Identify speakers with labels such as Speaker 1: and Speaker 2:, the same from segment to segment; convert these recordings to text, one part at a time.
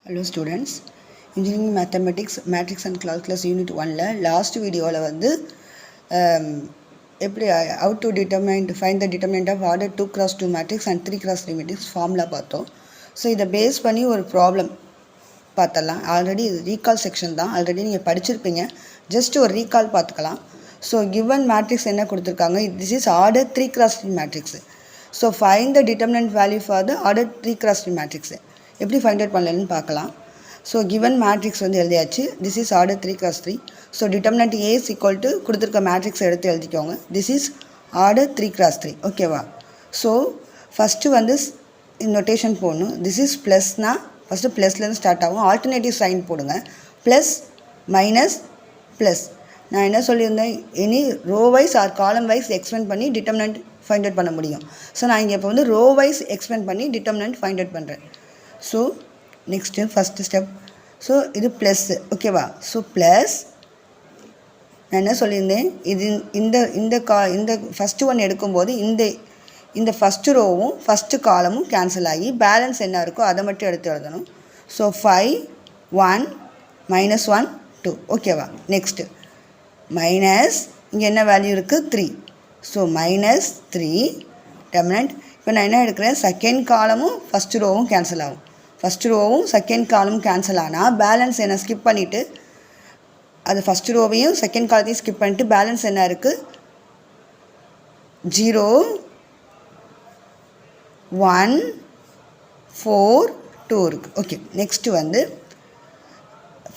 Speaker 1: Hello students, Engineering Mathematics Matrix and Calculus Unit 1ல last வீடியோவில் வந்து எப்படி how to find the determinant of order 2 cross 2 matrix and 3 cross 3 matrix formula பார்த்தோம். So இதை base பண்ணி ஒரு problem பார்த்தலாம். Already இது ரீகால் செக்ஷன் தான், ஆல்ரெடி நீங்கள் படிச்சிருப்பீங்க, ஜஸ்ட் ஒரு ரீகால் பார்த்துக்கலாம். ஸோ கிவன் மேட்ரிக்ஸ் என்ன கொடுத்துருக்காங்க, this is order 3 cross 3 matrix. So find the determinant value for the order 3 cross 3 matrix எப்படி ஃபைண்ட் அவுட் பண்ணலன்னு பார்க்கலாம். ஸோ கிவன் மேட்ரிக்ஸ் வந்து எழுதியாச்சு, this is order 3 cross 3. So determinant A is equal to கொடுத்துருக்க matrix எடுத்து எழுதிக்கோங்க, this is order 3 cross 3. ஓகேவா? So first வந்து நொட்டேஷன் போடணும். திஸ் இஸ் ப்ளஸ்னால் ஃபஸ்ட்டு ப்ளஸ்லேருந்து ஸ்டார்ட் ஆகும், ஆல்டர்னேட்டிவ் சைன் போடுங்க, ப்ளஸ் மைனஸ் ப்ளஸ். நான் என்ன சொல்லியிருந்தேன், any row wise or column wise expand பண்ணி டிட்டர்மினன்ட் ஃபைண்ட் அவுட் பண்ண முடியும். ஸோ நான் இங்கே இப்போ வந்து ரோ வைஸ் எக்ஸ்பெண்ட் பண்ணி டிட்டர்மினன்ட் ஃபைண்ட் அவுட் பண்ணுறேன். So next first step, so இது ப்ளஸ்ஸு. ஓகேவா? ஸோ ப்ளஸ் நான் என்ன சொல்லியிருந்தேன், இது இந்த ஃபஸ்ட்டு ஒன் எடுக்கும்போது இந்த ஃபஸ்ட்டு ரோவும் ஃபஸ்ட்டு காலமும் கேன்சல் ஆகி பேலன்ஸ் என்ன இருக்கோ அதை மட்டும் எடுத்து எழுதணும். ஸோ 5 1 -1 2. ஓகேவா? நெக்ஸ்ட்டு மைனஸ் இங்கே என்ன வேல்யூ இருக்குது, 3. ஸோ -3 டெர்மினன்ட். இப்போ நான் என்ன எடுக்கிறேன், செகண்ட் காலமும் ஃபஸ்ட்டு ரோவும் கேன்சல் ஆகும். ஃபஸ்ட்டு ரோவும் செகண்ட் காலமும் கேன்சல் ஆனால் பேலன்ஸ் என்ன ஸ்கிப் பண்ணிவிட்டு, அது ஃபஸ்ட்டு ரோவையும் செகண்ட் காலத்தையும் ஸ்கிப் பண்ணிவிட்டு பேலன்ஸ் என்ன இருக்குது, 0 1 4 2 இருக்குது. ஓகே, நெக்ஸ்ட்டு வந்து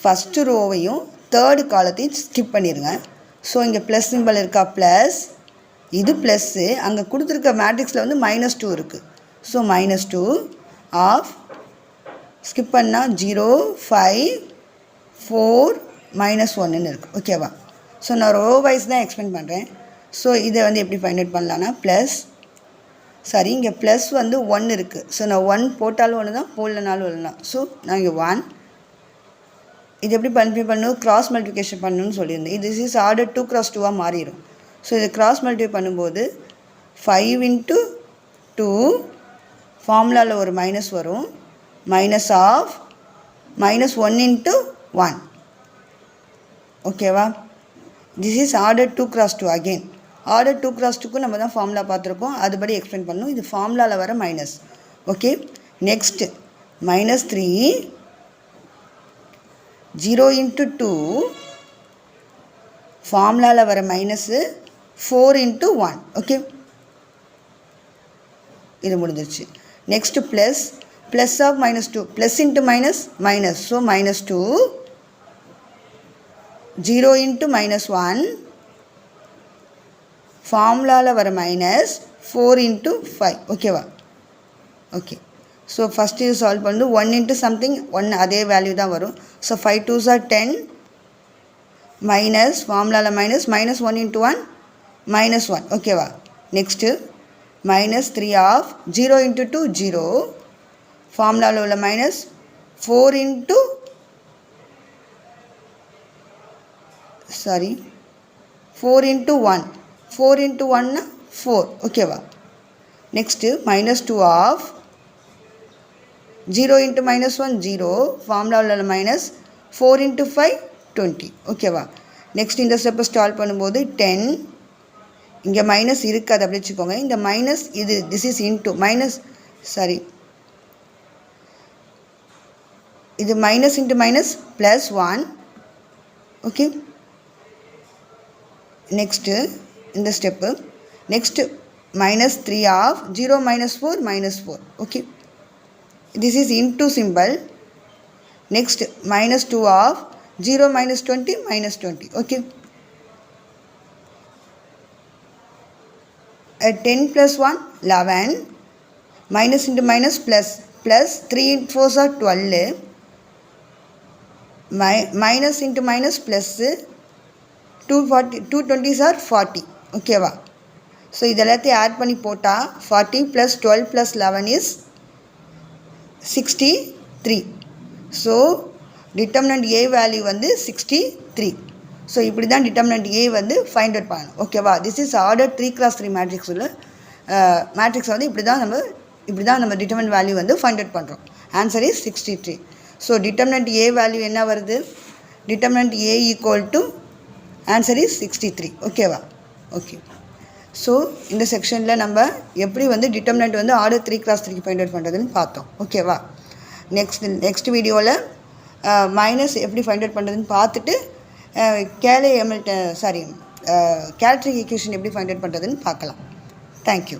Speaker 1: ஃபஸ்ட்டு ரோவையும் தேர்டு காலத்தையும் ஸ்கிப் பண்ணிடுங்க. ஸோ இங்கே ப்ளஸ் சிம்பிள் இருக்கா, ப்ளஸ் இது ப்ளஸ்ஸு, அங்கே கொடுத்துருக்க மேட்ரிக்ஸில் வந்து -2 இருக்குது. ஸோ -2 ஆஃப் ஸ்கிப் பண்ணால் 0 5 4 -1ன்னு இருக்குது. ஓகேவா? ஸோ நான் ரோ வைஸ் தான் எக்ஸ்பிளைன் பண்ணுறேன். ஸோ இதை வந்து எப்படி ஃபைண்ட் அவுட் பண்ணலான்னா, ப்ளஸ் சரி இங்கே ப்ளஸ் வந்து 1 இருக்குது. ஸோ நான் 1 போட்டாலும் ஒன்று தான், போடலனாலும் ஒன்று தான். ஸோ நான் இங்கே 1 இது எப்படி மல்டிப்ளை பண்ணணும், கிராஸ் மல்டிப்ளிகேஷன் பண்ணணும்னு சொல்லியிருந்தேன். இது இஸ் ஆர்டர் 2 cross 2 மாறிடும். ஸோ இது கிராஸ் மல்டிப்ளை பண்ணும்போது 5 × 2 ஃபார்முலாவில் ஒரு மைனஸ் வரும், மைனஸ் ஆஃப் -1 × 1. ஓகேவா? This is order 2 cross 2. Again order 2 cross 2க்கு நம்ம தான் ஃபார்முலா பார்த்துருக்கோம், அதுபடி எக்ஸ்பிளைன் பண்ணணும். இது ஃபார்முலாவில் வர மைனஸ். ஓகே, நெக்ஸ்ட்டு -3 0 × 2 ஃபார்முலாவில் வர மைனஸு 4 × 1. ஓகே, இது முடிஞ்சிருச்சு. Next plus of -2, plus into minus minus. So -2 0 × -1 ஃபார்முலாவில் வர மைனஸ் 4 × 5. ஓகேவா? ஓகே, ஸோ ஃபஸ்ட்டு இது சால்வ் பண்ணு, 1 × சம்திங் 1 அதே வேல்யூ தான் வரும். ஸோ 5 2s are 10 மைனஸ் ஃபார்முலாவில் மைனஸ் -1 × 1 -1. ஓகேவா? நெக்ஸ்ட்டு -3 ஆஃப் 0 × 2 0 ஃபார்முலாவில் உள்ள மைனஸ் 4 × 1 4 × 1 4. ஓகேவா? நெக்ஸ்ட்டு -2 ஆஃப் 0 × -1 0 ஃபார்முலாவில் உள்ள மைனஸ் 4 × 5 20. ஓகேவா? நெக்ஸ்ட் இந்த ஸ்டெப்பை ஸ்டால்வ் பண்ணும்போது 10 இங்கே மைனஸ் இருக்குது, அதை அப்படி வச்சுக்கோங்க. இந்த மைனஸ் இது திஸ் இஸ் இன்ட்டு மைனஸ் இது minus into minus +1. Okay, next இந்த step next -3 of 0 -4 -4. Okay, this is into symbol. Next -2 of 0 -20 -20. Okay, 10 + 1 11 minus into minus plus 3 × 4s are 12 minus into minus plus 2 20s are 40. ஓகேவா? So இதெல்லாத்தையும் add பண்ணி போட்டால் 40 + 12 + 11 is 63. So determinant A value வந்து 63. So இப்படி தான் determinant ஏ வந்து find out பண்ணணும். ஓகேவா? This is order 3 cross 3 matrix உள்ள மேட்ரிக்ஸ் வந்து இப்படி தான் நம்ம டிட்டர்மினன்ட் வேல்யூ வந்து ஃபைண்ட் அவுட் பண்ணுறோம். Answer is 63. So determinant A value என்ன வருது? Determinant A equal to answer is 63. ஓகேவா? ஓகே. ஸோ இந்த செக்ஷனில் நம்ம எப்படி வந்து டிட்டர்மினன்ட் வந்து ஆர்டர் 3x3 ஃபைண்ட் அவுட் பண்ணுறதுன்னு பார்த்தோம். ஓகேவா? நெக்ஸ்ட் வீடியோவில் மைனஸ் எப்படி ஃபைண்ட் அவுட் பண்ணுறதுன்னு பார்த்துட்டு கேரக்டரிக் ஈக்குவேஷன் எப்படி ஃபைண்ட் அவுட் பண்ணுறதுன்னு பார்க்கலாம். தேங்க்யூ.